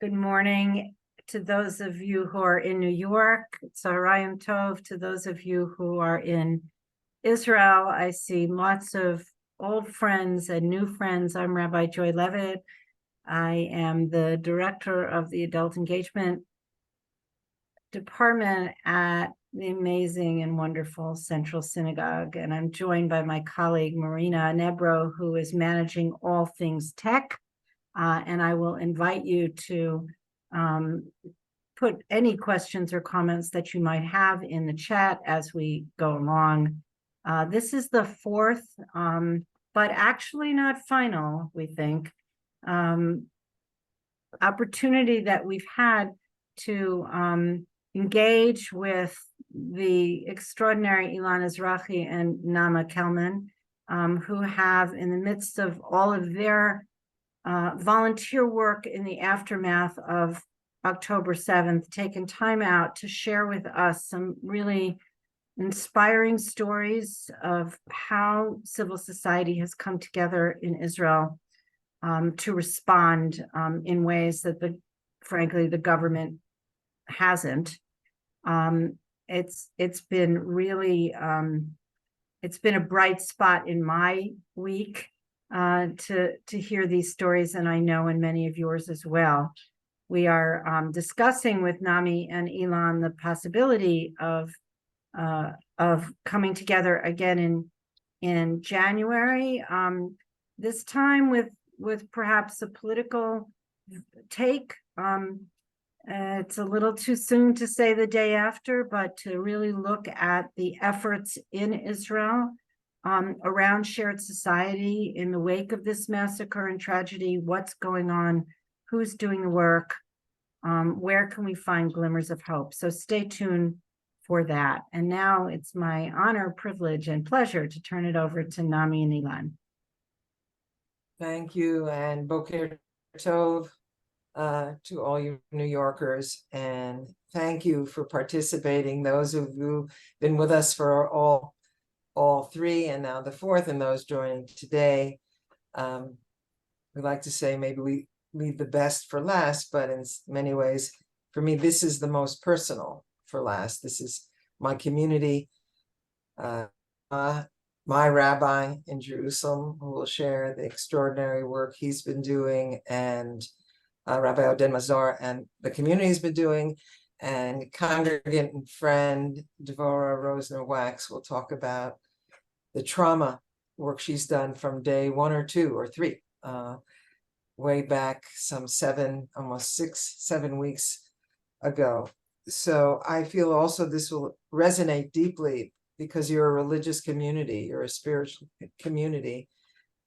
Good morning to those of you who are in New York. Tzahorayim Tov to those of you who are in Israel. I see lots of old friends and new friends. I'm Rabbi Joy Levitt. I am the director of the Adult Engagement Department at the amazing and wonderful Central Synagogue. And I'm joined by my colleague, Marina Nebro, who is managing all things tech. And I will invite you to put any questions or comments that you might have in the chat as we go along. This is the fourth, but actually not final, we think, opportunity that we've had to engage with the extraordinary Elan Ezrachi and Naamah Kelman, who have, in the midst of all of their volunteer work in the aftermath of October 7th, taken time out to share with us some really inspiring stories of how civil society has come together in Israel to respond in ways that frankly, the government hasn't. It's been really, it's been a bright spot in my week to hear these stories, and I know in many of yours as well. We are discussing with Nami and Elan the possibility of coming together again in January. This time with perhaps a political take. It's a little too soon to say the day after, but to really look at the efforts in Israel around shared society in the wake of this massacre and tragedy. What's going on? Who's doing the work? Where can we find glimmers of hope? So stay tuned for that. And now it's my honor, privilege, and pleasure to turn it over to Nami and Elan. Thank you, and Boker Tov to all you New Yorkers, and thank you for participating. Those of you who've been with us for all three, and now the fourth, and those joining today. We like to say maybe we leave the best for last, but in many ways, for me, this is the most personal for last. This is my community, my rabbi in Jerusalem, who will share the extraordinary work he's been doing, and Rabbi Oded Mazor and the community's been doing, and congregant and friend Devora Rosner Wachs will talk about the trauma work she's done from day 1 or 2 or 3, way back some almost 6-7 weeks ago. So I feel also this will resonate deeply because you're a religious community, you're a spiritual community.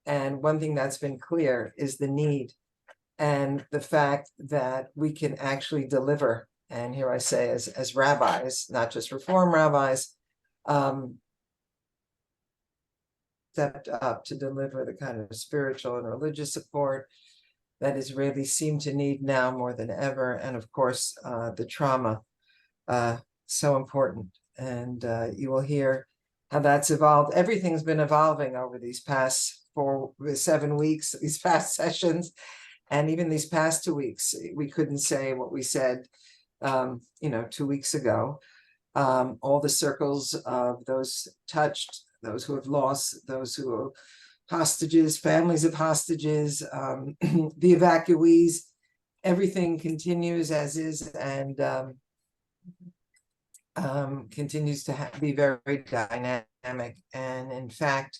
And one thing that's been clear is the need and the fact that we can actually deliver. And here I say, as rabbis, not just Reform rabbis, stepped up to deliver the kind of spiritual and religious support that Israelis seem to need now more than ever. And of course, the trauma, so important. And you will hear how that's evolved. Everything's been evolving over these past 7 weeks, these past sessions, and even these past 2 weeks. We couldn't say what we said, 2 weeks ago. All the circles of those touched, those who have lost, those who are hostages, families of hostages, the evacuees, everything continues as is, and continues to be very dynamic. And in fact,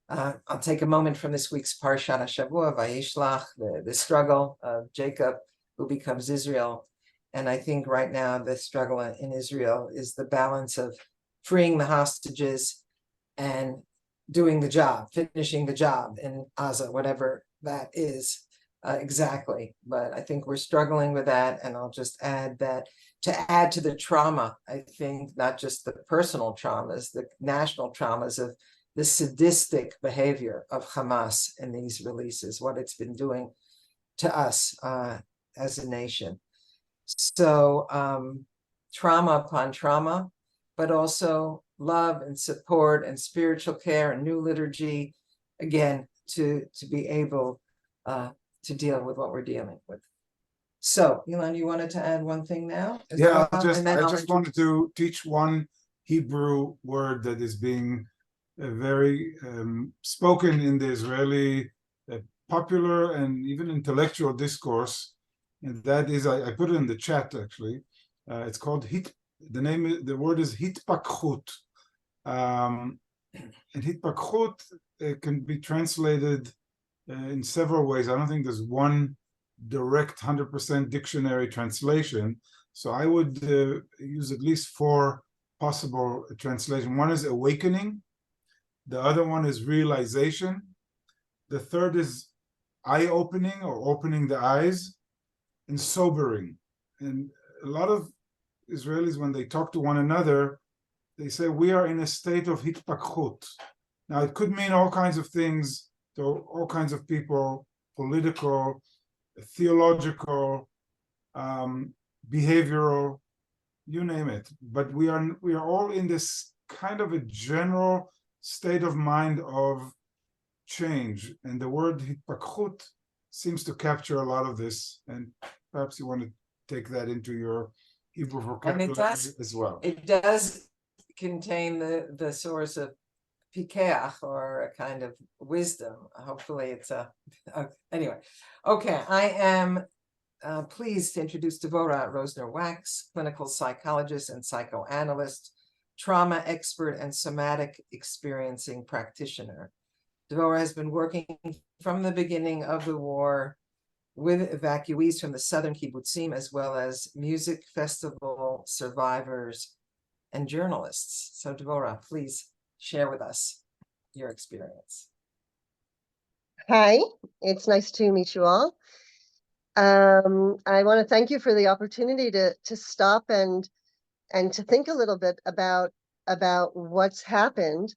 I'll take a moment from this week's Parshat HaShavua, Vayishlach, the struggle of Jacob, who becomes Israel. And I think right now the struggle in Israel is the balance of freeing the hostages and doing the job, finishing the job in Gaza, whatever that is exactly. But I think we're struggling with that. And I'll just add that to add to the trauma, I think not just the personal traumas, the national traumas of the sadistic behavior of Hamas in these releases, what it's been doing to us as a nation. So trauma upon trauma, but also love and support and spiritual care and new liturgy, again, to be able to deal with what we're dealing with. So, Elan, you wanted to add one thing now? Yeah, well? I just wanted to teach one Hebrew word that is being very spoken in the Israeli popular and even intellectual discourse, and that is, I put it in the chat actually. It's called the word is hitpakchut, and hitpakchut can be translated in several ways. I don't think there's one direct 100% dictionary translation. So I would use at least 4 possible translations. One is awakening. The other one is realization. The third is eye-opening or opening the eyes, and sobering. And a lot of Israelis, when they talk to one another, they say we are in a state of hitpakchut. Now, it could mean all kinds of things to all kinds of people, political, theological, behavioral, you name it. But we are all in this kind of a general state of mind of change, and the word hitpakchut seems to capture a lot of this. And perhaps you want to take that into your Hebrew vocabulary as well. It does contain the source of pikeach, or a kind of wisdom. Hopefully it's anyway. Okay, I am pleased to introduce Devora Rosner Wachs, clinical psychologist and psychoanalyst, trauma expert, and somatic experiencing practitioner. Devora has been working from the beginning of the war with evacuees from the southern kibbutzim, as well as music festival survivors and journalists. So Devora, please share with us your experience. Hi, it's nice to meet you all. I want to thank you for the opportunity to stop and to think a little bit about what's happened.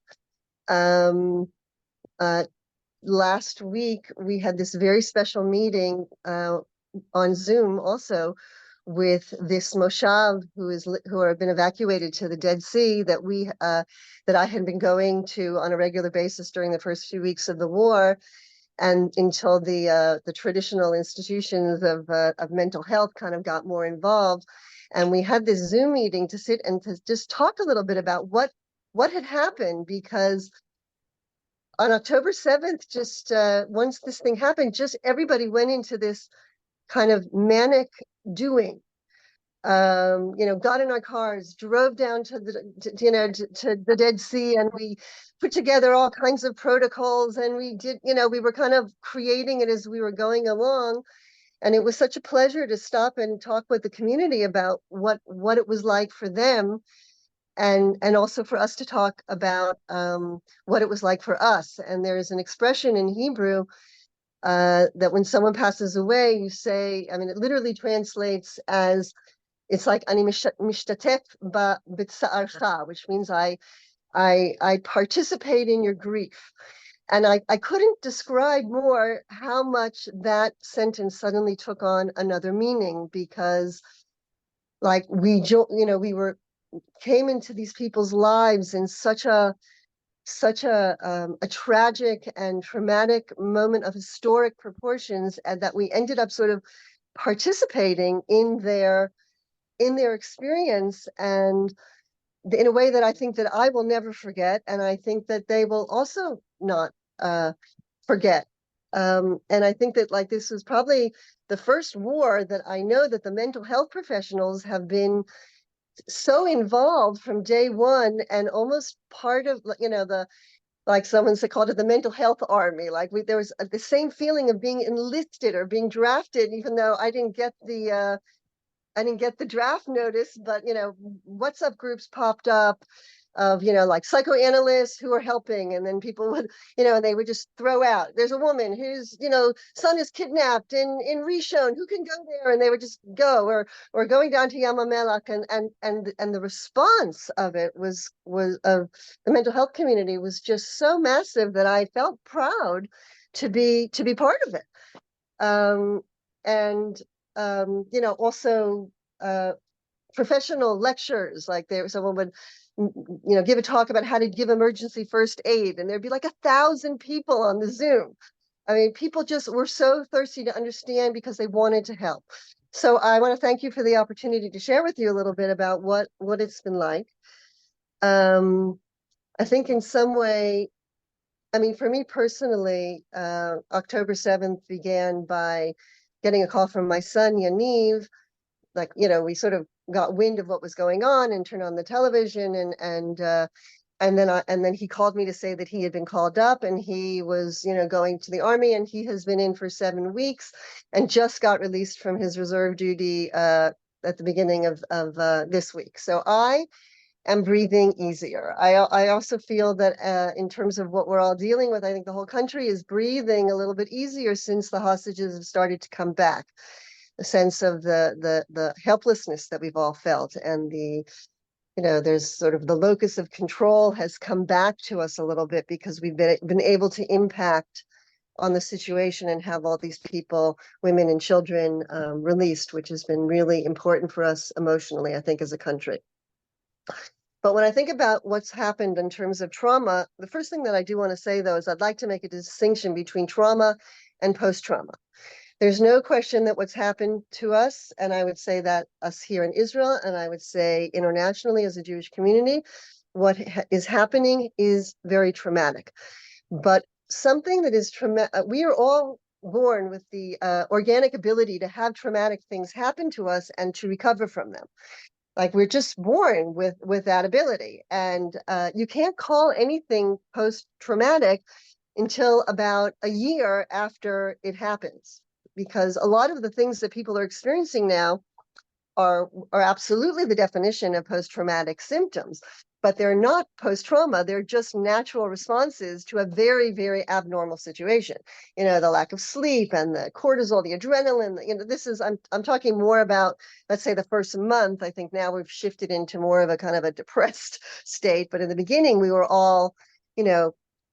Last week we had this very special meeting on Zoom also with this moshav who have been evacuated to the Dead Sea that I had been going to on a regular basis during the first few weeks of the war, and until the traditional institutions of mental health kind of got more involved. And we had this Zoom meeting to sit and to just talk a little bit about what had happened, because on October 7th, just once this thing happened, just everybody went into this kind of manic doing. Got in our cars, drove down to the Dead Sea, and we put together all kinds of protocols, and we did, we were kind of creating it as we were going along. And it was such a pleasure to stop and talk with the community about what it was like for them, and also for us to talk about what it was like for us. And there is an expression in Hebrew that when someone passes away, you say, I mean, it literally translates as, it's like ani mishtatef b'tza'archa, which means I participate in your grief. And I couldn't describe more how much that sentence suddenly took on another meaning, because like we came into these people's lives in such a tragic and traumatic moment of historic proportions, and that we ended up sort of participating in their experience, and in a way that I think that I will never forget, and I think that they will also not forget. And I think that like this was probably the first war that I know that the mental health professionals have been so involved from day one, and almost part of, like someone called it the mental health army. Like there was the same feeling of being enlisted or being drafted, even though I didn't get the draft notice, but WhatsApp groups popped up of like psychoanalysts who are helping, and then people would and they would just throw out, there's a woman whose son is kidnapped in Rishon, who can go there, and they would just go, or going down to Yam HaMelech, and the response of it was of the mental health community was just so massive that I felt proud to be part of it. Also professional lectures, like someone would give a talk about how to give emergency first aid, and there'd be like 1,000 people on the Zoom. I mean, people just were so thirsty to understand because they wanted to help. So I want to thank you for the opportunity to share with you a little bit about what it's been like. I think in some way, I mean, for me personally, October 7th began by getting a call from my son, Yaniv. Like, we sort of got wind of what was going on and turned on the television, and then he called me to say that he had been called up and he was, going to the army, and he has been in for 7 weeks and just got released from his reserve duty at the beginning of this week. So I am breathing easier. I also feel that in terms of what we're all dealing with, I think the whole country is breathing a little bit easier since the hostages have started to come back. The sense of the helplessness that we've all felt, and there's sort of the locus of control has come back to us a little bit because we've been able to impact on the situation and have all these people, women and children, released, which has been really important for us emotionally, I think, as a country. But when I think about what's happened in terms of trauma, the first thing that I do want to say, though, is I'd like to make a distinction between trauma and post-trauma. There's no question that what's happened to us, and I would say that us here in Israel, and I would say internationally as a Jewish community, what is happening is very traumatic. But something that is traumatic, we are all born with the organic ability to have traumatic things happen to us and to recover from them. Like, we're just born with that ability, and you can't call anything post-traumatic until about a year after it happens, because a lot of the things that people are experiencing now are absolutely the definition of post-traumatic symptoms, but they're not post-trauma. They're just natural responses to a very, very abnormal situation. The lack of sleep and the cortisol, the adrenaline, I'm talking more about, let's say, the first month. I think now we've shifted into more of a kind of a depressed state, but in the beginning we were all,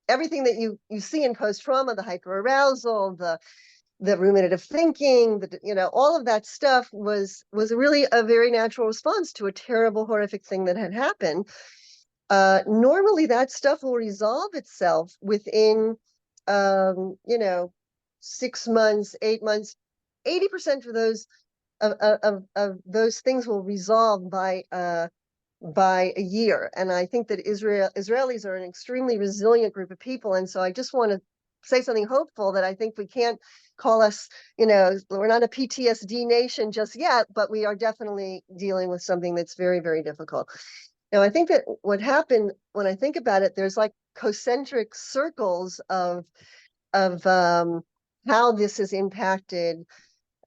everything that you see in post-trauma, the hyperarousal, the ruminative thinking, all of that stuff was really a very natural response to a terrible, horrific thing that had happened. Normally that stuff will resolve itself within, 6 months, 8 months. 80% of those things will resolve by a year. And I think that Israelis are an extremely resilient group of people. And so I just want to say something hopeful, that I think we can't call us, we're not a PTSD nation just yet, but we are definitely dealing with something that's very, very difficult. Now, I think that what happened, when I think about it, there's like concentric circles of how this has impacted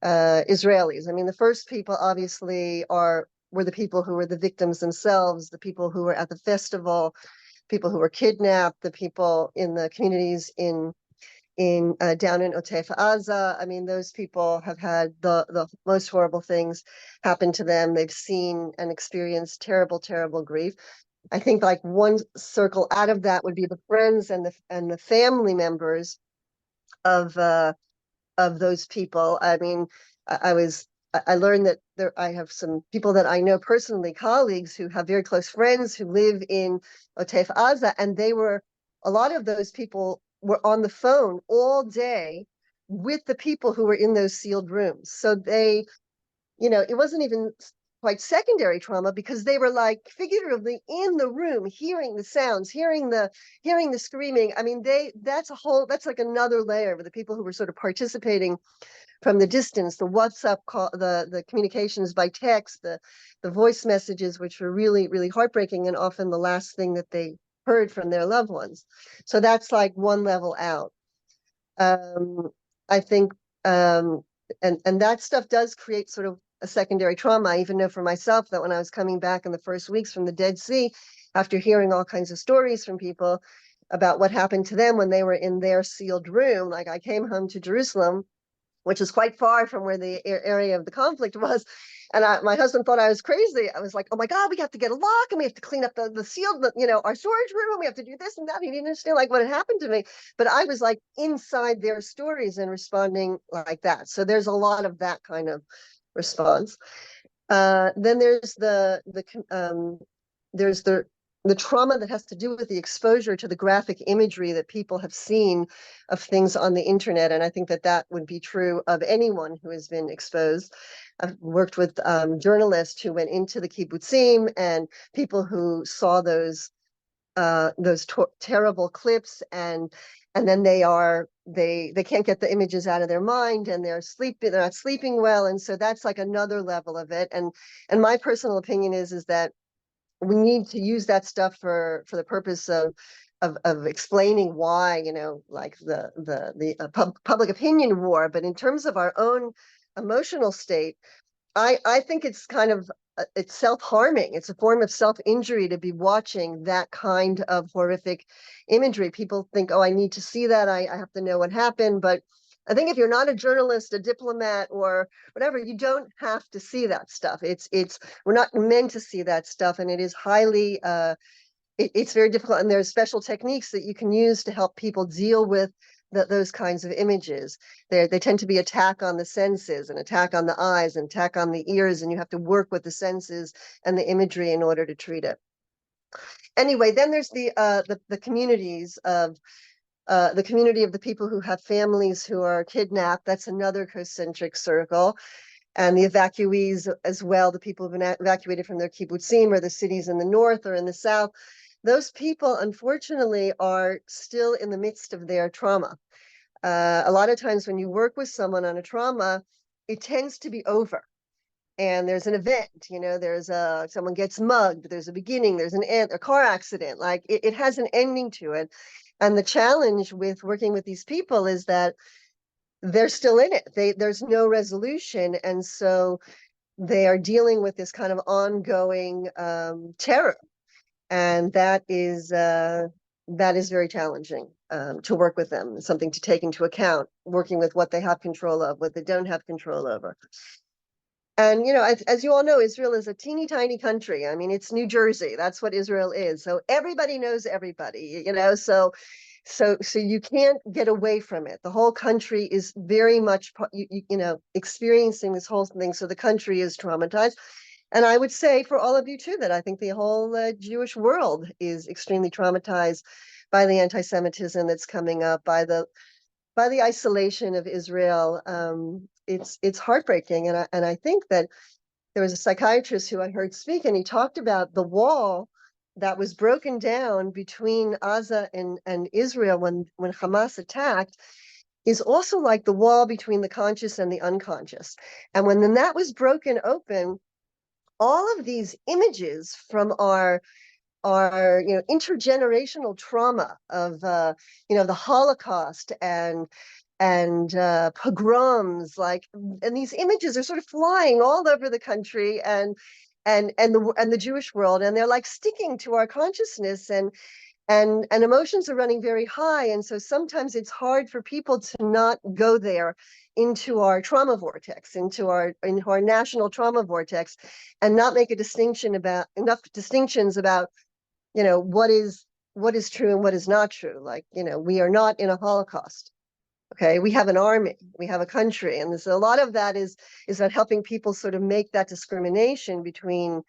Israelis. I mean, the first people obviously were the people who were the victims themselves, the people who were at the festival, people who were kidnapped, the people in the communities down in Otef Aza. I mean, those people have had the most horrible things happen to them. They've seen and experienced terrible, terrible grief. I think like one circle out of that would be the friends and the family members of those people. I mean, I learned that I have some people that I know personally, colleagues who have very close friends who live in Otef Aza, and a lot of those people were on the phone all day with the people who were in those sealed rooms. So they, it wasn't even quite secondary trauma, because they were like figuratively in the room, hearing the sounds, hearing the screaming. I mean, that's like another layer of the people who were sort of participating from the distance, the WhatsApp call, the communications by text, the voice messages, which were really, really heartbreaking, and often the last thing that they heard from their loved ones. So that's like one level out. I think, and that stuff does create sort of a secondary trauma. I even know for myself that when I was coming back in the first weeks from the Dead Sea, after hearing all kinds of stories from people about what happened to them when they were in their sealed room, like I came home to Jerusalem, which is quite far from where the area of the conflict was. And my husband thought I was crazy. I was like, oh my God, we have to get a lock, and we have to clean up the sealed, our storage room, and we have to do this and that. He didn't understand like what had happened to me, but I was like inside their stories and responding like that. So there's a lot of that kind of response. Then there's the trauma that has to do with the exposure to the graphic imagery that people have seen of things on the internet. And I think that would be true of anyone who has been exposed. I've worked with journalists who went into the kibbutzim and people who saw those terrible clips, and then they can't get the images out of their mind, and they're not sleeping well, and so that's like another level of it. And my personal opinion is that we need to use that stuff for the purpose of explaining why, like the public opinion war. But in terms of our own emotional state, I think it's kind of it's self-harming. It's a form of self-injury to be watching that kind of horrific imagery. People think, oh, I need to see that. I have to know what happened. But I think if you're not a journalist, a diplomat, or whatever, you don't have to see that stuff. We're not meant to see that stuff, and it is highly it's very difficult. And there's special techniques that you can use to help people deal with those kinds of images. They tend to be attack on the senses, and attack on the eyes, and attack on the ears, and you have to work with the senses and the imagery in order to treat it. Anyway, then there's the communities of the community of the people who have families who are kidnapped. That's another concentric circle. And the evacuees as well, the people who've been evacuated from their kibbutzim or the cities in the north or in the south. Those people, unfortunately, are still in the midst of their trauma. A lot of times when you work with someone on a trauma, it tends to be over. And there's an event, there's someone gets mugged, there's a beginning, there's an end, a car accident, like it has an ending to it. And the challenge with working with these people is that they're still in it. There's no resolution. And so they are dealing with this kind of ongoing terror. And that is very challenging to work with them. It's something to take into account, working with what they have control of, what they don't have control over. And, as you all know, Israel is a teeny tiny country. I mean, it's New Jersey. That's what Israel is. So everybody knows everybody, so you can't get away from it. The whole country is very much, experiencing this whole thing. So the country is traumatized. And I would say for all of you too, that I think the whole Jewish world is extremely traumatized by the anti-Semitism that's coming up, by the isolation of Israel. It's heartbreaking. And I think that there was a psychiatrist who I heard speak, and he talked about the wall that was broken down between Gaza and Israel when Hamas attacked is also like the wall between the conscious and the unconscious. And when that was broken open, all of these images from our intergenerational trauma of the Holocaust and pogroms, and these images are sort of flying all over the country and the Jewish world, and they're like sticking to our consciousness, and emotions are running very high. And so sometimes it's hard for people to not go there into our trauma vortex, into our national trauma vortex, and not make enough distinctions about what is true and what is not true. Like, we are not in a Holocaust. Okay, we have an army, we have a country, and there's a lot of that is that helping people sort of make that discrimination between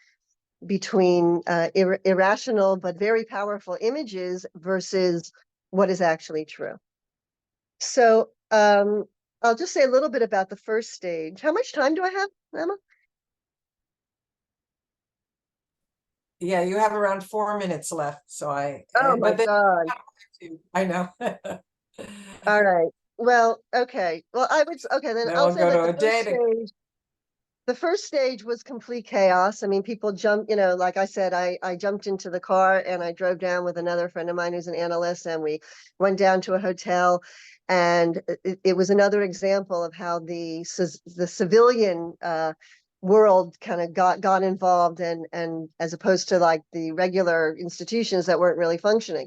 irrational but very powerful images versus what is actually true. So I'll just say a little bit about the first stage. How much time do I have, Emma? Yeah, you have around 4 minutes left. So Oh my God. I know. All right. Well, okay. Well, then I'll say that the first stage was complete chaos. I mean, people jumped, like I said, I jumped into the car and I drove down with another friend of mine who's an analyst, and we went down to a hotel. And it was another example of how the civilian world kind of got involved, and as opposed to like the regular institutions that weren't really functioning.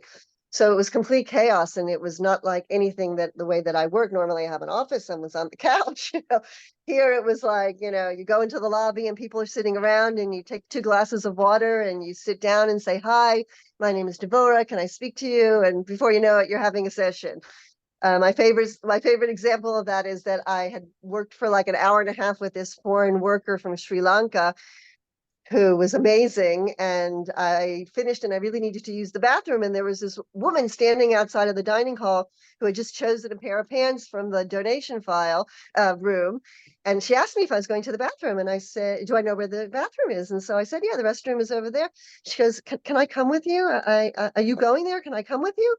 So it was complete chaos, and it was not like anything the way that I work. Normally I have an office, someone's on the couch. Here it was like, you go into the lobby and people are sitting around, and you take 2 glasses of water and you sit down and say, hi, my name is Devora, can I speak to you? And before you know it, you're having a session. My favorite example of that is that I had worked for like an hour and a half with this foreign worker from Sri Lanka who was amazing. And I finished and I really needed to use the bathroom. And there was this woman standing outside of the dining hall who had just chosen a pair of pants from the donation file room. And she asked me if I was going to the bathroom. And I said, do I know where the bathroom is? And so I said, yeah, the restroom is over there. She goes, can I come with you? Are you going there? Can I come with you?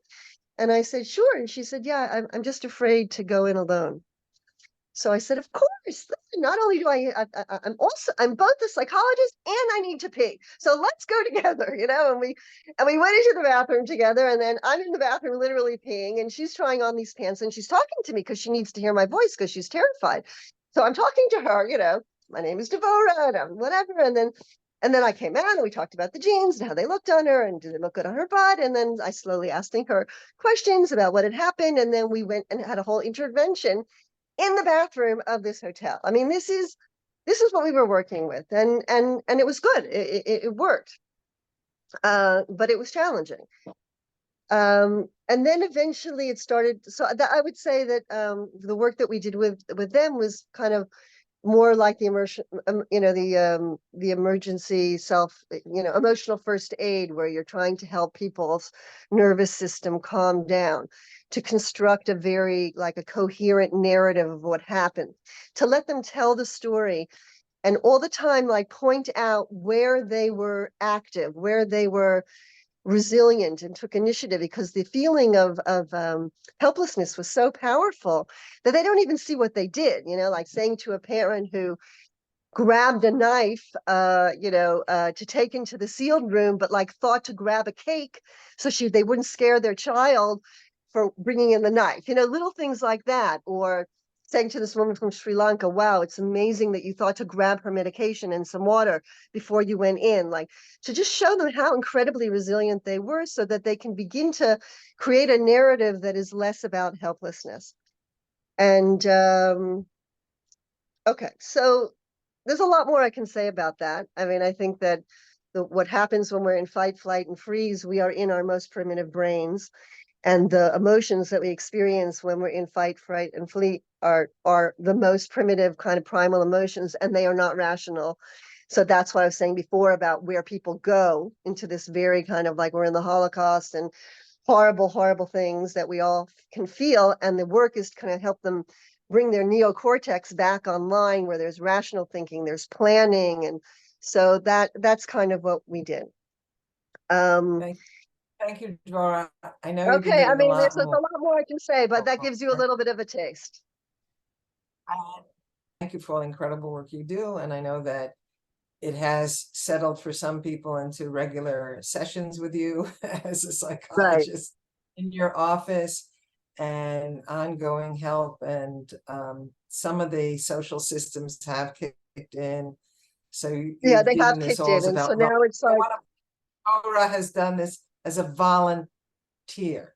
And I said, sure. And she said, yeah, I'm just afraid to go in alone. So I said, of course, not only do I'm both a psychologist and I need to pee. So let's go together, and we went into the bathroom together, and then I'm in the bathroom literally peeing, and she's trying on these pants and she's talking to me because she needs to hear my voice because she's terrified. So I'm talking to her, my name is Devora, and whatever. And then I came out and we talked about the jeans and how they looked on her and did they look good on her butt. And then I slowly asking her questions about what had happened. And then we went and had a whole intervention in the bathroom of this hotel. I mean, this is what we were working with, and it was good. It worked, but it was challenging. And then eventually it started. So that I would say that the work that we did with them was kind of more like the immersion, the emergency emotional first aid, where you're trying to help people's nervous system calm down, to construct a coherent narrative of what happened, to let them tell the story, and all the time, point out where they were active, where they were resilient and took initiative, because the feeling of helplessness was so powerful that they don't even see what they did, like saying to a parent who grabbed a knife to take into the sealed room, but thought to grab a cake so they wouldn't scare their child for bringing in the knife, little things like that. Or saying to this woman from Sri Lanka, wow, it's amazing that you thought to grab her medication and some water before you went in, to just show them how incredibly resilient they were, so that they can begin to create a narrative that is less about helplessness. And okay, so there's a lot more I can say about that. I mean, I think that what happens when we're in fight, flight, and freeze, we are in our most primitive brains. And the emotions that we experience when we're in fight, fright, and flee are the most primitive kind of primal emotions, and they are not rational. So that's what I was saying before about where people go into this very kind of we're in the Holocaust and horrible, horrible things that we all can feel. And the work is to kind of help them bring their neocortex back online, where there's rational thinking, there's planning. And so that's kind of what we did. Thank you, Dora. I know you've been Okay, doing a lot there's a more. lot more I can say, but that gives you a little bit of a taste. Thank you for all the incredible work you do. And I know that it has settled for some people into regular sessions with you as a psychologist in your office, and ongoing help. And some of the social systems have kicked in. So Yeah, you've they have given this kicked in. And so now it's Dora has done this as a volunteer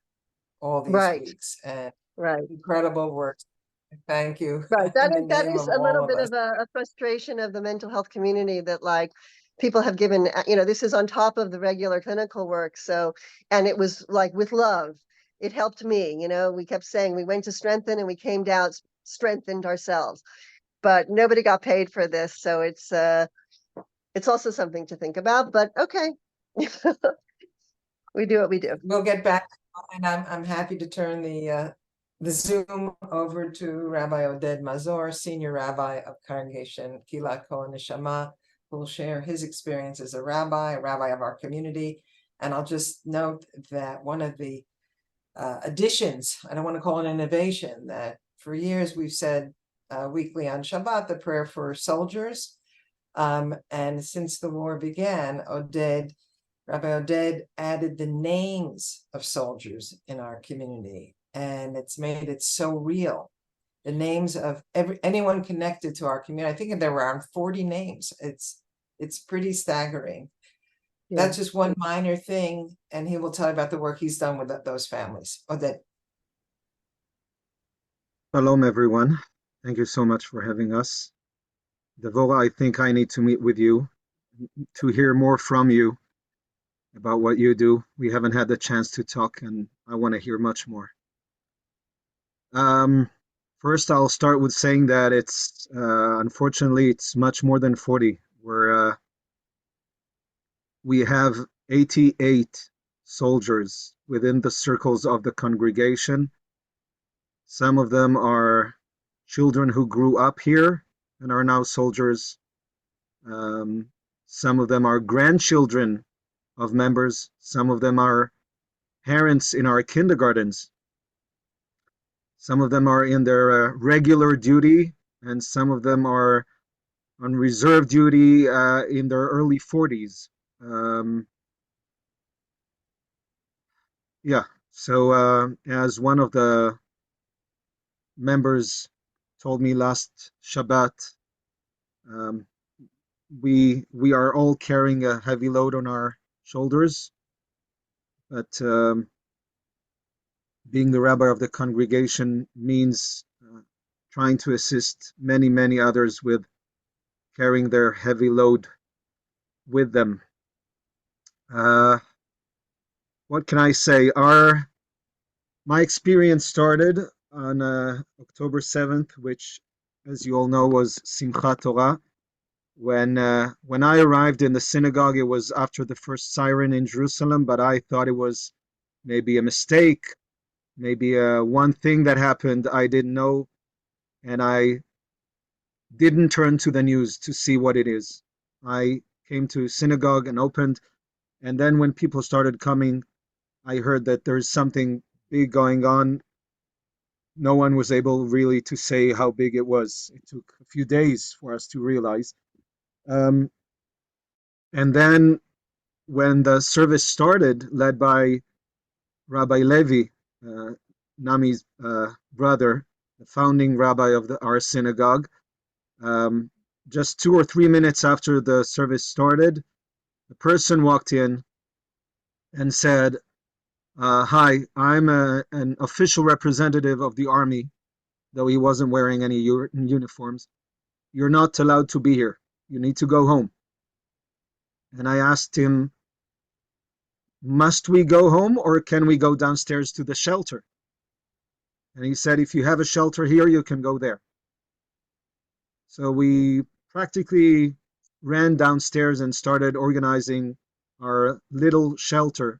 all these weeks, and incredible work. Thank you. Right. In the That name is of a little all of bit us. of a frustration of the mental health community, that people have given, this is on top of the regular clinical work. So, and it was with love. It helped me, we kept saying we went to strengthen and we came down, strengthened ourselves, but nobody got paid for this. So it's also something to think about, but okay. We do what we do. We'll get back, and I'm happy to turn the Zoom over to Rabbi Oded Mazor, Senior Rabbi of Congregation Kilat Kol Neshama, who will share his experience as a rabbi of our community. And I'll just note that one of the additions, I don't want to call it innovation, that for years we've said weekly on Shabbat, the prayer for soldiers. And since the war began, Rabbi Oded added the names of soldiers in our community, and it's made it so real. The names of anyone connected to our community. I think there were around 40 names. It's pretty staggering. Yeah. That's just one minor thing, and he will tell you about the work he's done with those families. Oded. Shalom, everyone. Thank you so much for having us. Devora, I think I need to meet with you to hear more from you about what you do. We haven't had the chance to talk, and I want to hear much more. First, I'll start with saying that it's unfortunately it's much more than 40. We're we have 88 soldiers within the circles of the congregation. Some of them are children who grew up here and are now soldiers. Some of them are grandchildren of members. Some of them are parents in our kindergartens. Some of them are in their regular duty, and some of them are on reserve duty in their early 40s. Yeah, so as one of the members told me last Shabbat, we are all carrying a heavy load on our shoulders, but being the rabbi of the congregation means trying to assist many, many others with carrying their heavy load with them. What can I say? My experience started on October 7th, which, as you all know, was Simchat Torah. When I arrived in the synagogue, it was after the first siren in Jerusalem, but I thought it was maybe a mistake, maybe one thing that happened I didn't know, and I didn't turn to the news to see what it is. I came to synagogue and opened, and then when people started coming, I heard that there's something big going on. No one was able really to say how big it was. It took a few days for us to realize. And then when the service started, led by Rabbi Levi, Nami's brother, the founding rabbi of our synagogue, just 2 or 3 minutes after the service started, a person walked in and said, hi, I'm an official representative of the army, though he wasn't wearing any uniforms. You're not allowed to be here. You need to go home. And I asked him, must we go home or can we go downstairs to the shelter? And he said, if you have a shelter here, you can go there. So we practically ran downstairs and started organizing our little shelter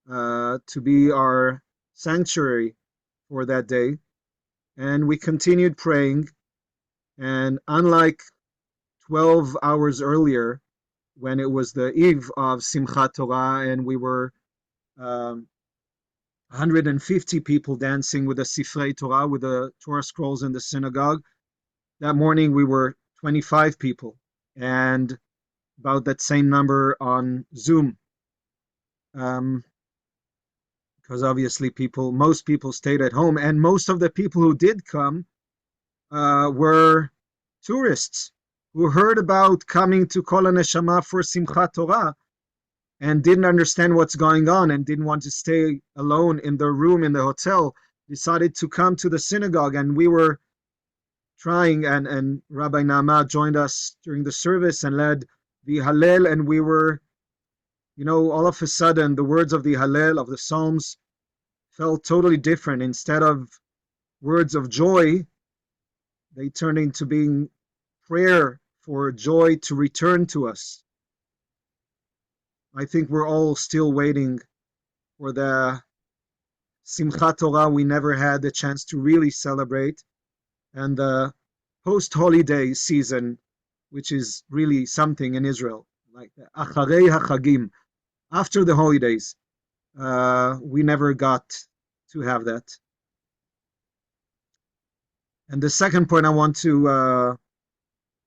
to be our sanctuary for that day. And we continued praying. And unlike 12 hours earlier, when it was the eve of Simchat Torah and we were 150 people dancing with the Sifrei Torah, with the Torah scrolls in the synagogue, that morning we were 25 people and about that same number on Zoom. Because obviously most people stayed at home, and most of the people who did come were tourists who heard about coming to Kol HaNeshama for Simchat Torah and didn't understand what's going on and didn't want to stay alone in their room in the hotel, decided to come to the synagogue. And we were trying, and Rabbi Naamah joined us during the service and led the Hallel, and we were, all of a sudden the words of the Hallel, of the Psalms, felt totally different. Instead of words of joy, they turned into being prayer for joy to return to us. I think we're all still waiting for the Simchat Torah we never had the chance to really celebrate, and the post-holiday season, which is really something in Israel, like the Acharei HaChagim, after the holidays. We never got to have that. And the second point I want to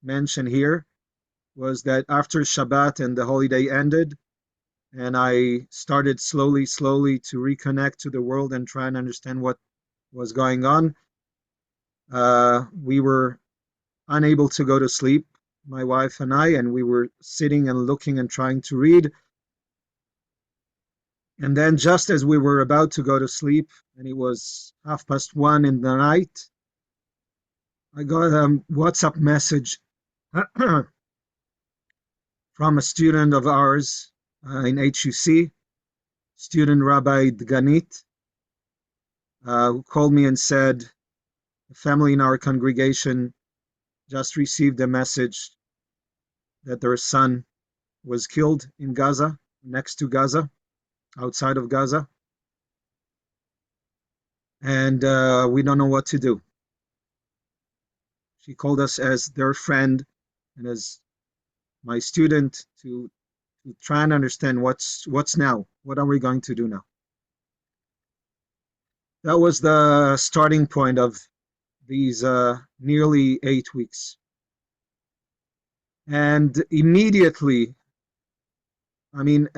mention here was that after Shabbat and the holiday ended, and I started slowly to reconnect to the world and try and understand what was going on, we were unable to go to sleep, my wife and I, and we were sitting and looking and trying to read. And then just as we were about to go to sleep, and it was 1:30 in the night, I got a WhatsApp message from a student of ours in HUC, student Rabbi Dganit, who called me and said the family in our congregation just received a message that their son was killed in Gaza, next to Gaza, outside of Gaza. And we don't know what to do. She called us as their friend and as my student to try and understand what's now. What are we going to do now? That was the starting point of these nearly 8 weeks. And immediately, I mean,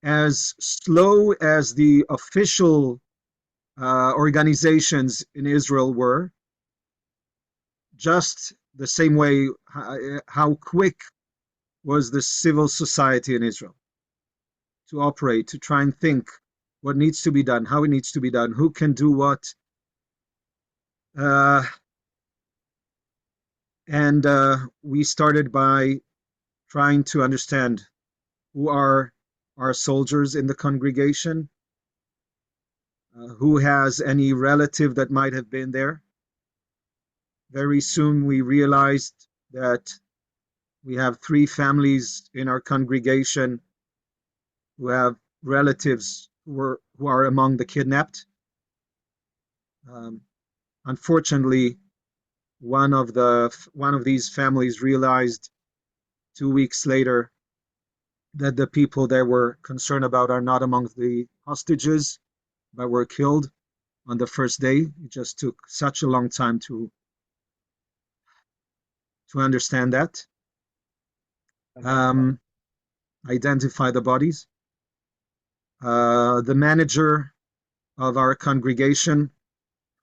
as slow as the official organizations in Israel were, just the same way how quick was the civil society in Israel to operate, to try and think what needs to be done, how it needs to be done, who can do what. And we started by trying to understand who are our soldiers in the congregation, who has any relative that might have been there. Very soon we realized that we have 3 families in our congregation who have relatives who are among the kidnapped. Unfortunately, one of these families realized 2 weeks later that the people they were concerned about are not among the hostages, but were killed on the first day. It just took such a long time to understand that. Identify the bodies. The manager of our congregation,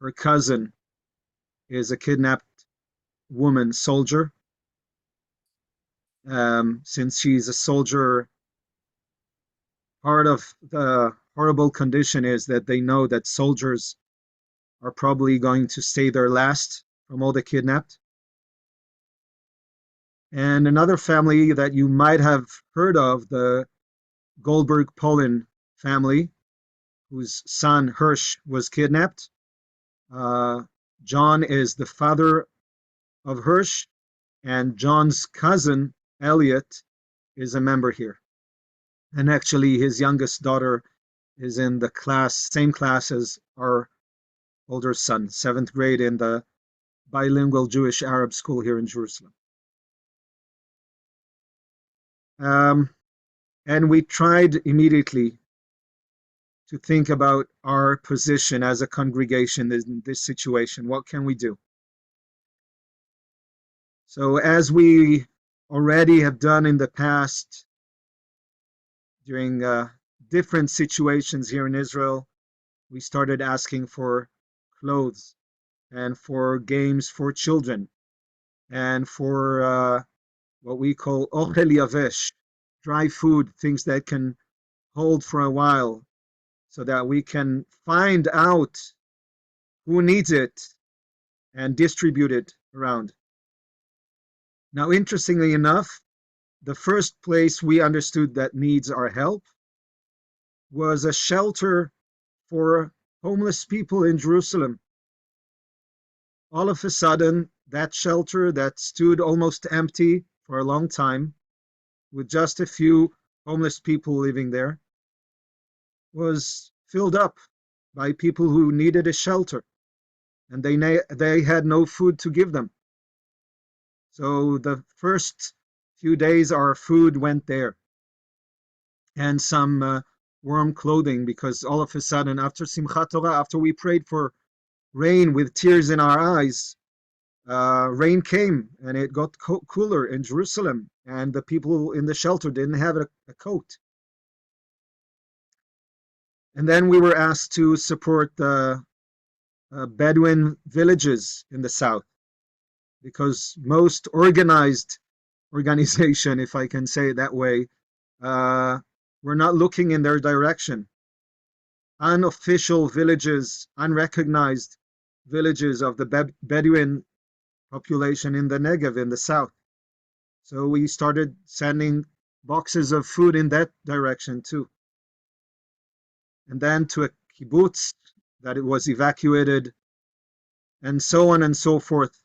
her cousin, is a kidnapped woman soldier. Since she's a soldier, part of the horrible condition is that they know that soldiers are probably going to stay there last from all the kidnapped. And another family that you might have heard of, the Goldberg-Polin family, whose son Hirsch was kidnapped. John is the father of Hirsch, and John's cousin Elliot is a member here. And actually his youngest daughter is in the same class as our older son, 7th grade in the bilingual Jewish Arab school here in Jerusalem. And we tried immediately to think about our position as a congregation in this situation. What can we do? So as we already have done in the past during different situations here in Israel, we started asking for clothes and for games for children and for what we call ochel yavesh, dry food, things that can hold for a while, so that we can find out who needs it and distribute it around. Now, interestingly enough, the first place we understood that needs our help was a shelter for homeless people in Jerusalem. All of a sudden, that shelter that stood almost empty for a long time, with just a few homeless people living there, was filled up by people who needed a shelter, and they had no food to give them. So the first few days our food went there, and some warm clothing, because all of a sudden after Simchat Torah, after we prayed for rain with tears in our eyes, rain came and it got cooler in Jerusalem, and the people in the shelter didn't have a coat. And then we were asked to support the Bedouin villages in the south, because most organization, if I can say it that way, were not looking in their direction. Unofficial villages, unrecognized villages of the Bedouin population in the Negev in the south. So we started sending boxes of food in that direction too. And then to a kibbutz that it was evacuated, and so on and so forth.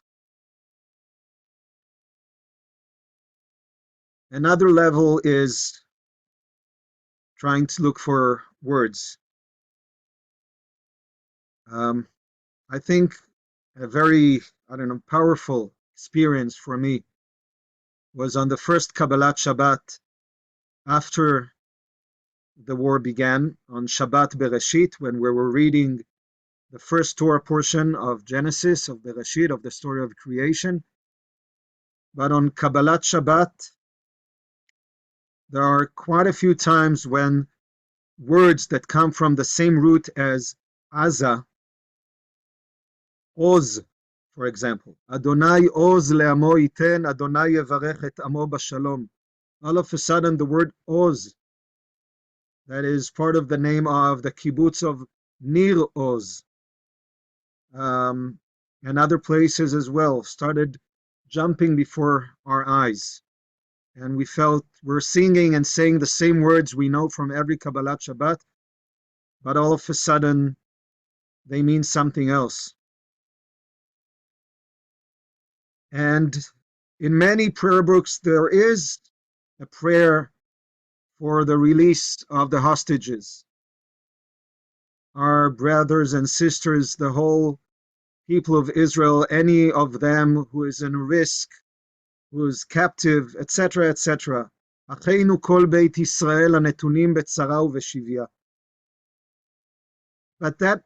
Another level is trying to look for words. I think a very, powerful experience for me was on the first Kabbalat Shabbat after the war began, on Shabbat Bereshit, when we were reading the first Torah portion of Genesis, of Bereshit, of the story of creation. But on Kabbalat Shabbat, there are quite a few times when words that come from the same root as Aza, Oz, for example, Adonai Oz le'amo iten, Adonai yevarech et amo b'shalom. All of a sudden, the word Oz, that is part of the name of the kibbutz of Nir Oz, and other places as well, started jumping before our eyes. And we felt we're singing and saying the same words we know from every Kabbalat Shabbat, but all of a sudden they mean something else. And in many prayer books, there is a prayer for the release of the hostages. Our brothers and sisters, the whole people of Israel, any of them who is in risk, who is captive, etc., etc. Acheinu kol beit Yisrael hanetunim betzara ubeshivya. But that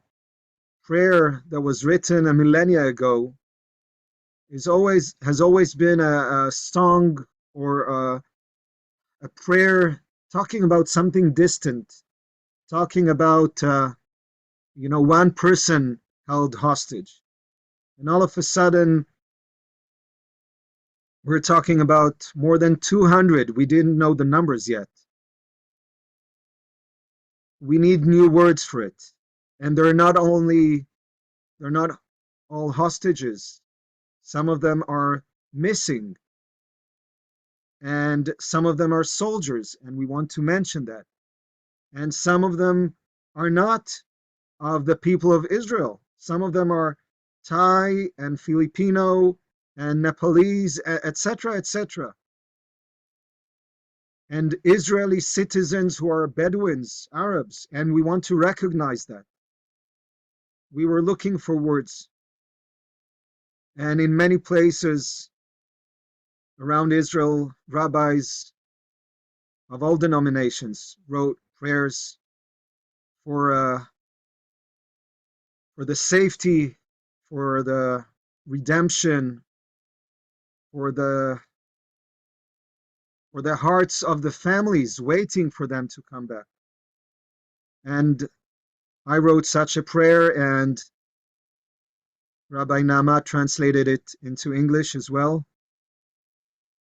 prayer that was written a millennia ago has always been a song or a prayer talking about something distant, talking about one person held hostage, and all of a sudden we're talking about more than 200. We didn't know the numbers yet. We need new words for it, and they're not all hostages. Some of them are missing, and some of them are soldiers, and we want to mention that. And some of them are not of the people of Israel. Some of them are Thai and Filipino and Nepalese, etc., etc. And Israeli citizens who are Bedouins, Arabs, and we want to recognize that. We were looking for words. And in many places around Israel, rabbis of all denominations wrote prayers for the safety, for the redemption, for the hearts of the families waiting for them to come back. And I wrote such a prayer, and Rabbi Naamah translated it into English as well.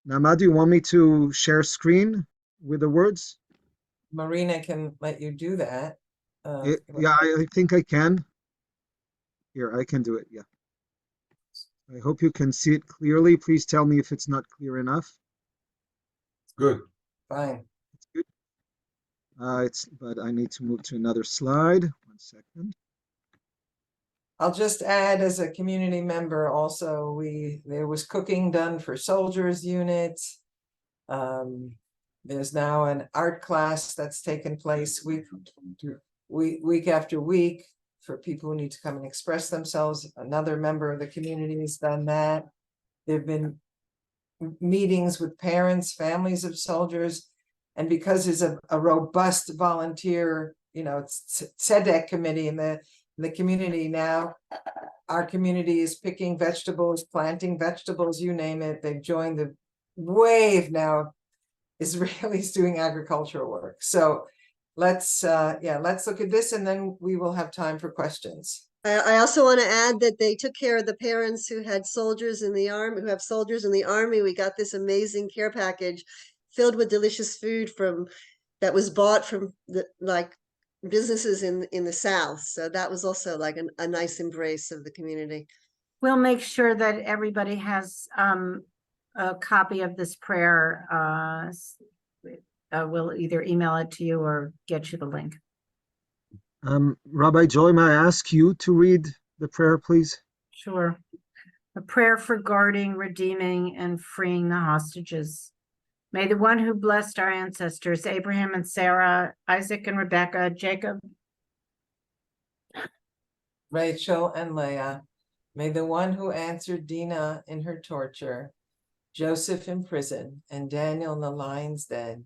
Naamah, do you want me to share screen with the words? Marina can let you do that. Yeah, I think I can. Here, I can do it, yeah. I hope you can see it clearly. Please tell me if it's not clear enough. Good. Fine. It's good. But I need to move to another slide. 1 second. I'll just add, as a community member also, there was cooking done for soldiers units. There's now an art class that's taken place week after week for people who need to come and express themselves. Another member of the community has done that. There have been meetings with parents, families of soldiers, and because there's a robust volunteer, tzedek committee in the community now, our community is picking vegetables, planting vegetables, you name it. They've joined the wave now of Israelis doing agricultural work. So let's look at this, and then we will have time for questions. I also want to add that they took care of the parents who had soldiers in the army, who have soldiers in the army. We got this amazing care package filled with delicious food that was bought from businesses in the South. So that was also like a nice embrace of the community. We'll make sure that everybody has a copy of this prayer. We'll either email it to you or get you the link. Rabbi Joy, may I ask you to read the prayer, please? Sure. A prayer for guarding, redeeming, and freeing the hostages. May the one who blessed our ancestors, Abraham and Sarah, Isaac and Rebekah, Jacob, Rachel and Leah, may the one who answered Dinah in her torture, Joseph in prison, and Daniel in the lion's den,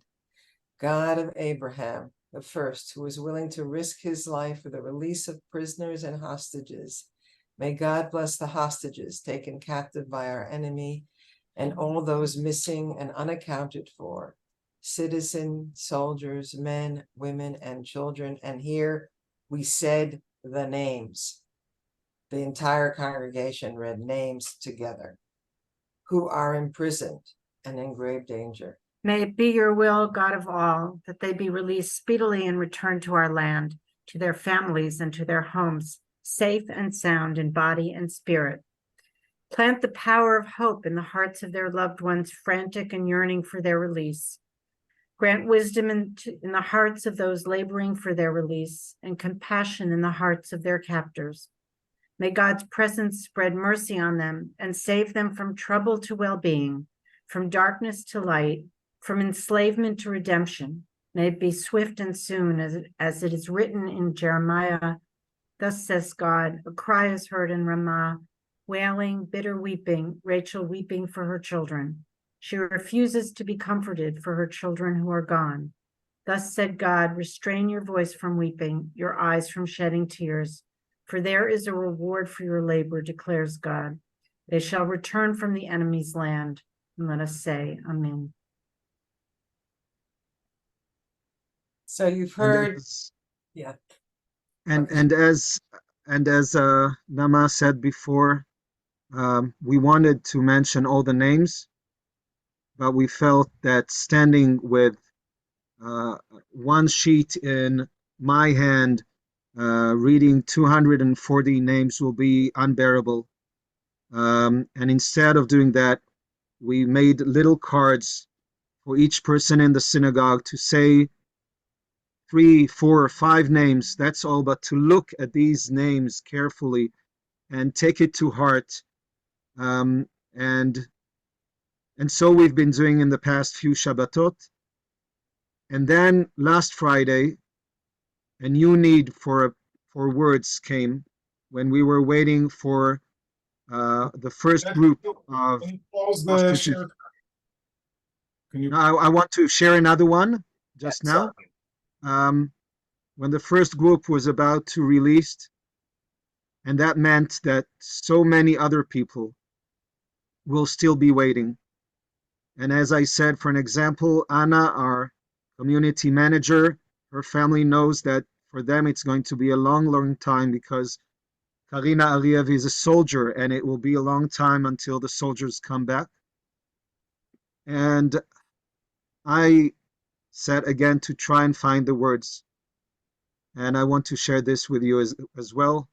God of Abraham, the first, who was willing to risk his life for the release of prisoners and hostages, may God bless the hostages taken captive by our enemy and all those missing and unaccounted for, citizens, soldiers, men, women, and children. And here we said the names. The entire congregation read names together, who are imprisoned and in grave danger. may it be your will, God of all, that they be released speedily and return to our land, to their families and to their homes, safe and sound in body and spirit. Plant the power of hope in the hearts of their loved ones, frantic and yearning for their release. Grant wisdom in the hearts of those laboring for their release, and compassion in the hearts of their captors. May God's presence spread mercy on them and save them from trouble to well-being, from darkness to light, from enslavement to redemption. May it be swift and soon, as it is written in Jeremiah. Thus says God, a cry is heard in Ramah, wailing, bitter weeping, Rachel weeping for her children. She refuses to be comforted for her children who are gone. Thus said God, restrain your voice from weeping, your eyes from shedding tears, for there is a reward for your labor, declares God. They shall return from the enemy's land. And let us say, Amen. So you've And heard, as, yeah. and as Naamah said before, we wanted to mention all the names, but we felt that standing with one sheet in my hand, reading 240 names will be unbearable. And instead of doing that, we made little cards for each person in the synagogue to say 3, 4, 5 names. That's all, but to look at these names carefully and take it to heart. And so we've been doing in the past few Shabbatot. And then last Friday, a new need for words came when we were waiting for the first group of Can you pause the hostages. share? Can you? I want to share another one just Yeah, now. sorry. When the first group was about to release, and that meant that so many other people will still be waiting. And as I said, for an example, Anna, our community manager, her family knows that for them it's going to be a long, long time because Karina Ariev is a soldier and it will be a long time until the soldiers come back. And I said again to try and find the words. And I want to share this with you as well.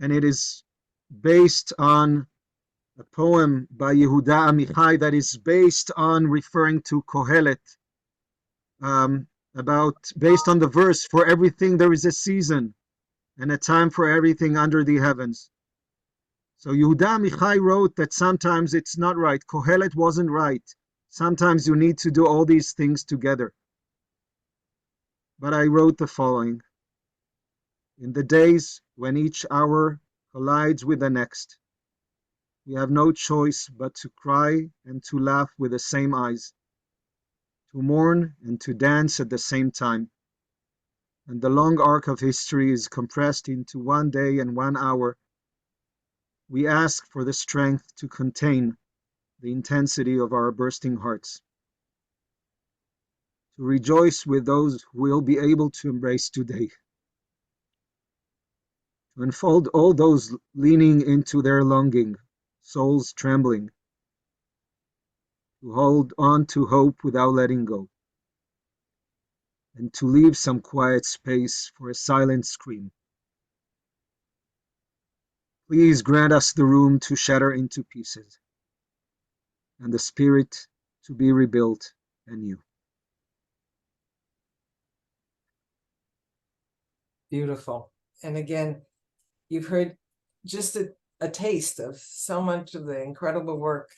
And it is based on a poem by Yehuda Amichai that is based on referring to Kohelet, based on the verse, for everything there is a season and a time for everything under the heavens. So Yehuda Amichai wrote that sometimes it's not right. Kohelet wasn't right. Sometimes you need to do all these things together. But I wrote the following. In the days when each hour collides with the next, we have no choice but to cry and to laugh with the same eyes, to mourn and to dance at the same time. And the long arc of history is compressed into 1 day and 1 hour. We ask for the strength to contain the intensity of our bursting hearts, to rejoice with those who will be able to embrace today, to enfold all those leaning into their longing, souls trembling, to hold on to hope without letting go, and to leave some quiet space for a silent scream. Please grant us the room to shatter into pieces, and the spirit to be rebuilt anew. Beautiful. And again, you've heard just a taste of so much of the incredible work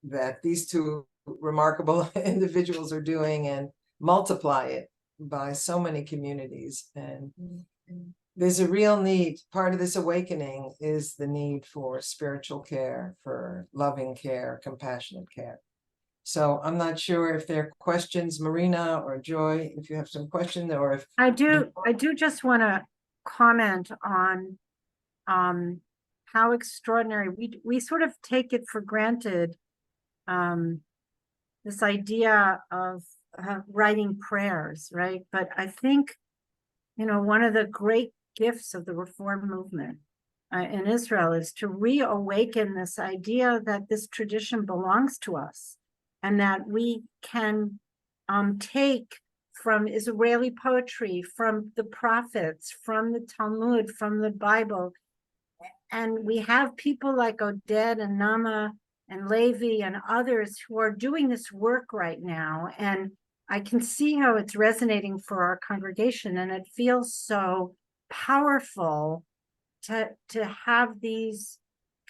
that these two remarkable individuals are doing and multiply it by so many communities. And there's a real need. Part of this awakening is the need for spiritual care, for loving care, compassionate care. So I'm not sure if there are questions, Marina or Joy, if you have some questions, or if I do just want to comment on how extraordinary we sort of take it for granted, this idea of writing prayers, right? But I think, one of the great gifts of the Reform movement in Israel is to reawaken this idea that this tradition belongs to us, and that we can take from Israeli poetry, from the prophets, from the Talmud, from the Bible. And we have people like Oded and Naamah and Levi and others who are doing this work right now. And I can see how it's resonating for our congregation. And it feels so powerful to have these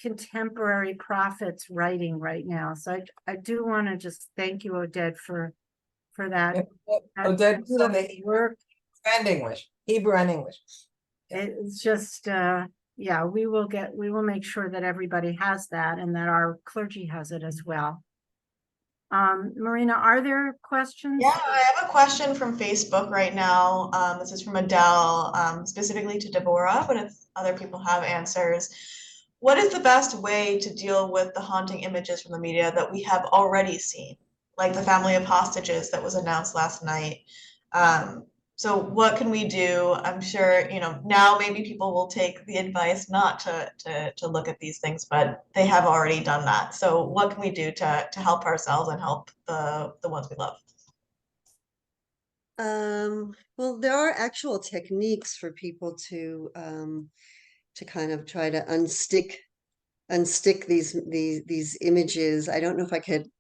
contemporary prophets writing right now. So I do want to just thank you, Oded, for that. Oded said the Work. Hebrew and English. It's just we will make sure that everybody has that and that our clergy has it as well. Marina, are there questions? Yeah, I have a question from Facebook right now. This is from Adele, specifically to Devora, but if other people have answers. What is the best way to deal with the haunting images from the media that we have already seen, like the family of hostages that was announced last night? So what can we do? I'm sure, now maybe people will take the advice not to look at these things, but they have already done that. So what can we do to help ourselves and help the ones we love? Well, there are actual techniques for people to kind of try to unstick these images. I don't know if I could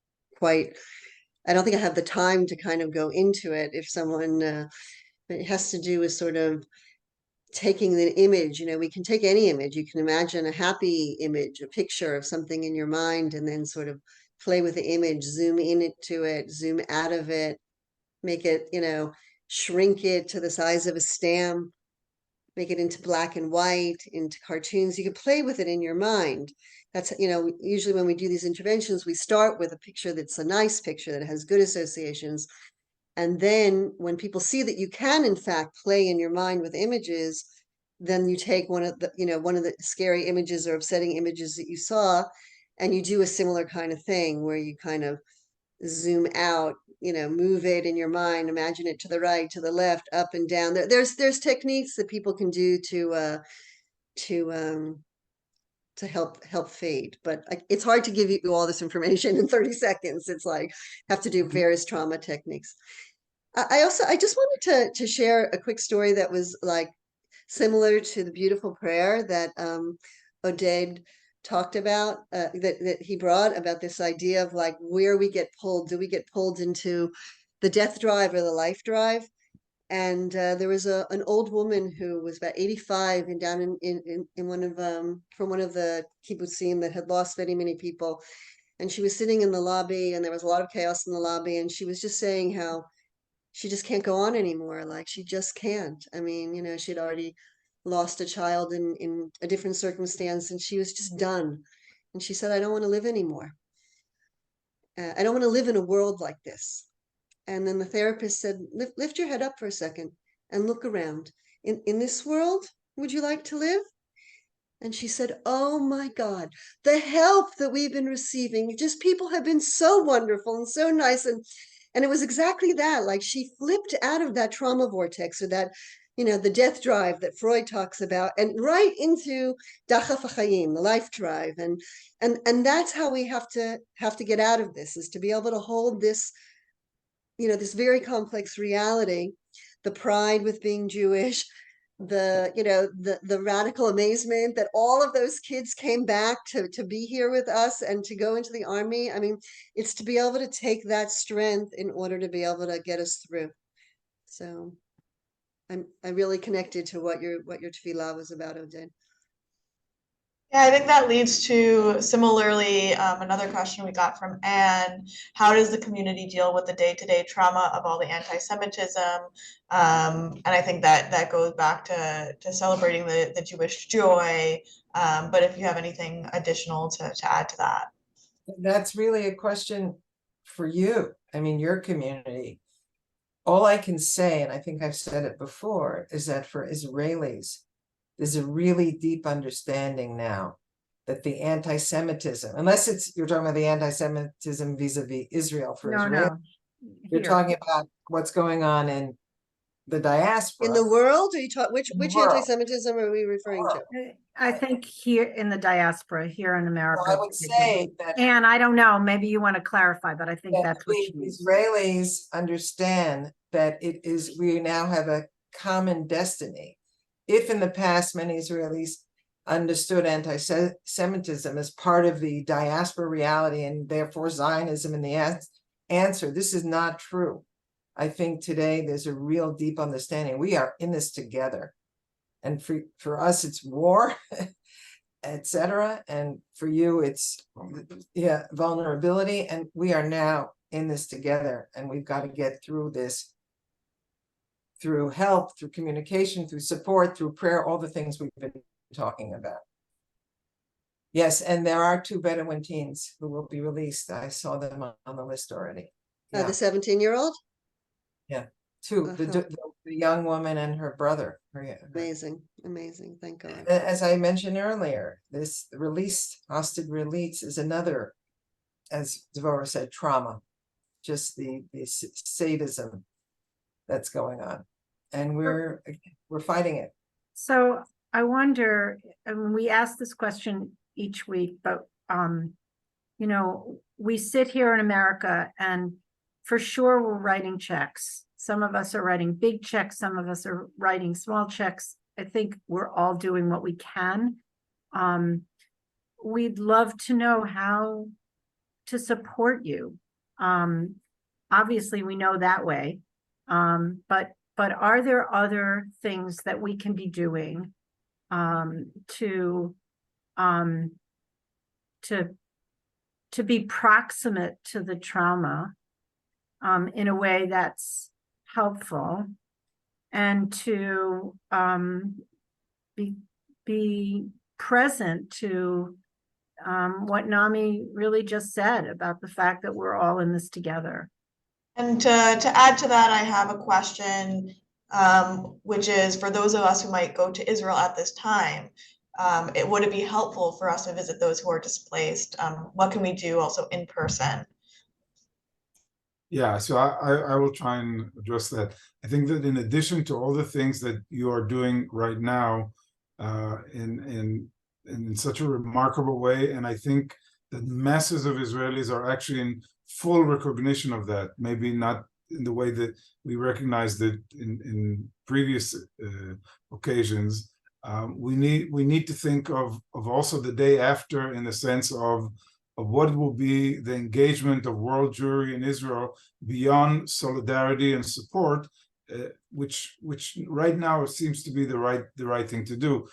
I don't think I have the time to kind of go into it. If someone, it has to do with sort of taking the image, we can take any image. You can imagine a happy image, a picture of something in your mind, and then sort of play with the image, zoom into it, zoom out of it, make it, shrink it to the size of a stamp, make it into black and white, into cartoons. You can play with it in your mind. That's, usually when we do these interventions, we start with a picture that's a nice picture that has good associations. And then when people see that you can, in fact, play in your mind with images, then you take one of the scary images or upsetting images that you saw, and you do a similar kind of thing where you kind of zoom out, move it in your mind, imagine it to the right, to the left, up and down. There's techniques that people can do to help fade, but it's hard to give you all this information in 30 seconds. It's like have to do various trauma techniques. I just wanted to share a quick story that was like similar to the beautiful prayer that Oded talked about, that he brought about this idea of like where we get pulled. Do we get pulled into the death drive or the life drive? And there was an old woman who was about 85 and down in one of from one of the kibbutzim that had lost many people. And she was sitting in the lobby, and there was a lot of chaos in the lobby, and she was just saying how she just can't go on anymore. Like she just can't. I mean, she'd already lost a child in a different circumstance, and she was just done. And she said, I don't want to live anymore. I don't want to live in a world like this. And then the therapist said, lift your head up for a second and look around. In this world, would you like to live? And she said, oh my God, the help that we've been receiving, just people have been so wonderful and so nice. And it was exactly that, like she flipped out of that trauma vortex, or that, the death drive that Freud talks about, and right into dachaf hachayim, the life drive. And that's how we have to get out of this, is to be able to hold this, this very complex reality, the pride with being Jewish, the radical amazement that all of those kids came back to be here with us and to go into the army. I mean, it's to be able to take that strength in order to be able to get us through. So I really connected to what your tefillah was about, Oded. Yeah, I think that leads to similarly another question we got from Anne. How does the community deal with the day-to-day trauma of all the anti-Semitism? And I think that goes back to celebrating the Jewish joy. But if you have anything additional to add to that. That's really a question for you. I mean, your community. All I can say, and I think I've said it before, is that for Israelis, there's a really deep understanding now that the anti-Semitism, unless you're talking about the anti-Semitism vis-a-vis Israel for Israel, you're Here. talking about what's going on in the diaspora. In the world, are you talking, which In the world. anti-Semitism are we referring to? I think here in the diaspora, here in America. So I would say that, And I don't know, maybe you want to clarify, but I think that that's what the she means. Israelis understand that we now have a common destiny. If in the past many Israelis understood anti-Semitism as part of the diaspora reality and therefore Zionism in the answer, this is not true. I think today there's a real deep understanding. We are in this together. And for us, it's war, etc. And for you, it's vulnerability. And we are now in this together. And we've got to get through this through help, through communication, through support, through prayer, all the things we've been talking about. Yes, and there are 2 Bedouin teens who will be released. I saw them on the list already. The 17-year-old? 2, the young woman and her brother. Amazing, amazing, thank God. As I mentioned earlier, this hostage release is another, as Devora said, trauma, just the sadism that's going on, and we're fighting it. So I wonder, and we ask this question each week, but you know, we sit here in America and for sure we're writing checks. Some of us are writing big checks, some of us are writing small checks. I think we're all doing what we can. We'd love to know how to support you. Obviously we know that way. But are there other things that we can be doing to be proximate to the trauma in a way that's helpful, and to be present to what Nami really just said about the fact that we're all in this together. And to add to that, I have a question, which is for those of us who might go to Israel at this time, would it be helpful for us to visit those who are displaced? What can we do also in person? Yeah, so I will try and address that. I think that in addition to all the things that you are doing right now in such a remarkable way, and I think that masses of Israelis are actually in full recognition of that, maybe not in the way that we recognized it in previous occasions. We need to think of also the day after, in the sense of what will be the engagement of world Jewry in Israel beyond solidarity and support, which right now it seems to be the right thing to do.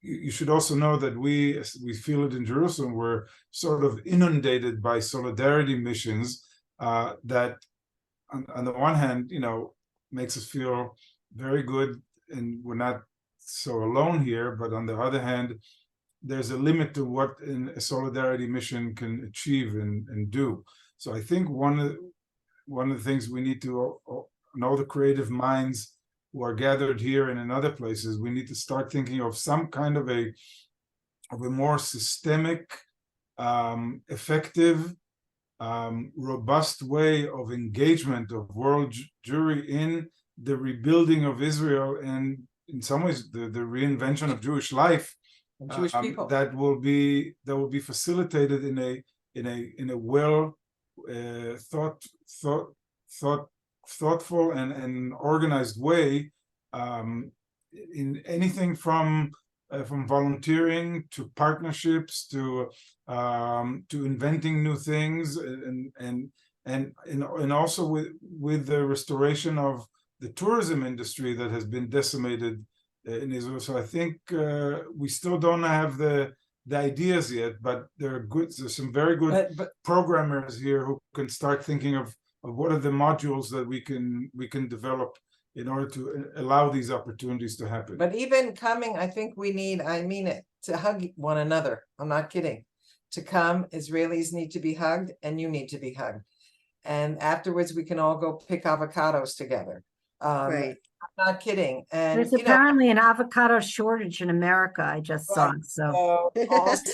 You should also know that we feel it in Jerusalem. We're sort of inundated by solidarity missions that, on the one hand, you know, makes us feel very good, and we're not so alone here. But on the other hand, there's a limit to what a solidarity mission can achieve and do. So I think one of the things we need to, and all the creative minds who are gathered here and in other places, we need to start thinking of some kind of a more systemic, effective, robust way of engagement of world Jewry in the rebuilding of Israel, and in some ways the reinvention of Jewish life, Jewish people. that will be facilitated in a well thoughtful and organized way, in anything from volunteering to partnerships to inventing new things, and also with the restoration of the tourism industry that has been decimated in Israel. So I think we still don't have the the ideas yet, but there's some very good But programmers here who can start thinking of what are the modules that we can develop in order to allow these opportunities to happen. But even coming, I think we need, I mean it, to hug one another. I'm not kidding. To come, Israelis need to be hugged and you need to be hugged. And afterwards we can all go pick avocados together. Right. I'm not kidding. And There's apparently an avocado shortage in America, I just saw, so. Also,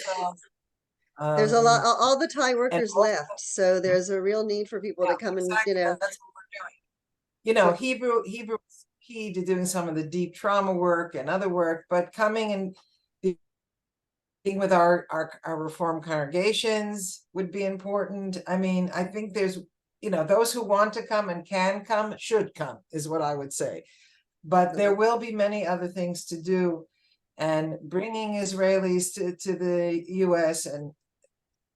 There's a lot, all the Thai workers also- left, so there's a real need for people to come and, exactly, you know. that's what we're doing. You know, But- Hebrew is key to doing some of the deep trauma work and other work, but coming and being with our Reform congregations would be important. I mean, I think there's, you know, those who want to come and can come should come, is what I would say. But there will be many other things to do, and bringing Israelis to the US, and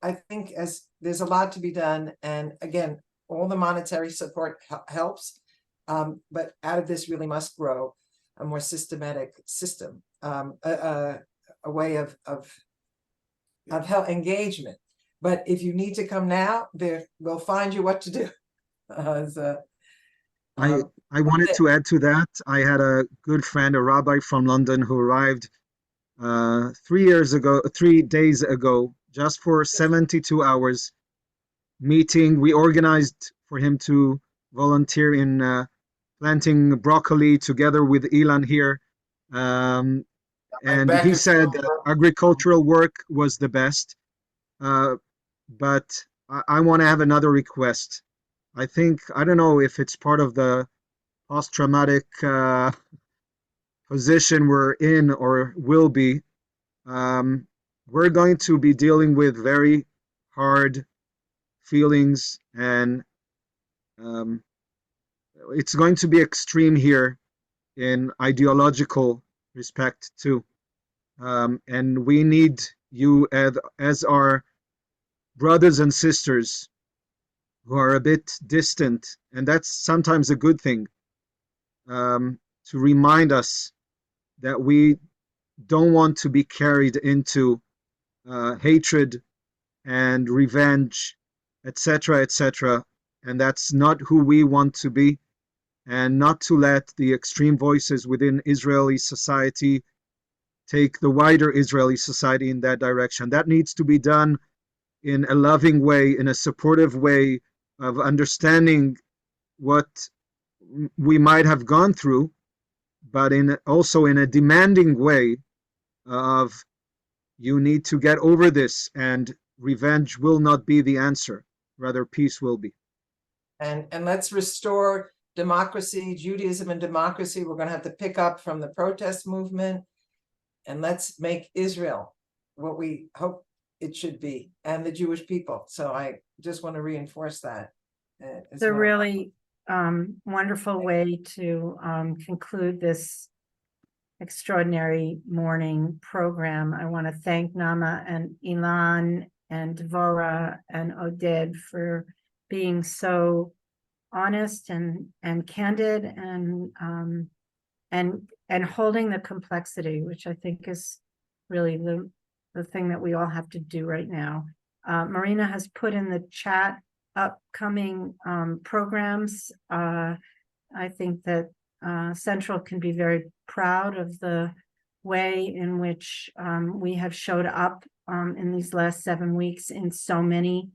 I think as there's a lot to be done. And again, all the monetary support helps, but out of this really must grow a more systematic system, a way of help engagement. But if you need to come now, we'll find you what to do. I wanted to add to that. I had a good friend, a rabbi from London, who arrived 3 days ago, just for 72 hours meeting. We organized for him to volunteer in planting broccoli together with Elan here. And he said that agricultural work was the best. But I want to have another request. I think, I don't know if it's part of the post-traumatic position we're in or will be. We're going to be dealing with very hard feelings, and it's going to be extreme here in ideological respect too. And we need you as our brothers and sisters who are a bit distant, and that's sometimes a good thing, to remind us that we don't want to be carried into hatred and revenge, etc., etc. And that's not who we want to be, and not to let the extreme voices within Israeli society take the wider Israeli society in that direction. That needs to be done in a loving way, in a supportive way of understanding what we might have gone through, but also in a demanding way of, you need to get over this, and revenge will not be the answer. Rather, peace will be. And let's restore democracy, Judaism and democracy. We're going to have to pick up from the protest movement, and let's make Israel what we hope it should be, and the Jewish people. So I just want to reinforce that. It's a really wonderful way to conclude this extraordinary morning program. I want to thank Naamah and Elan and Devora and Oded for being so honest and candid and holding the complexity, which I think is really the thing that we all have to do right now. Marina has put in the chat upcoming programs. I think that Central can be very proud of the way in which we have showed up in these last 7 weeks in so many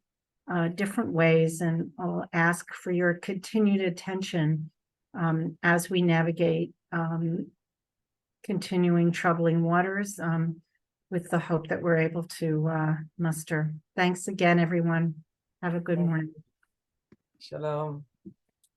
different ways, and I'll ask for your continued attention as we navigate continuing troubling waters, with the hope that we're able to muster. Thanks again, everyone. Have a good morning. Shalom.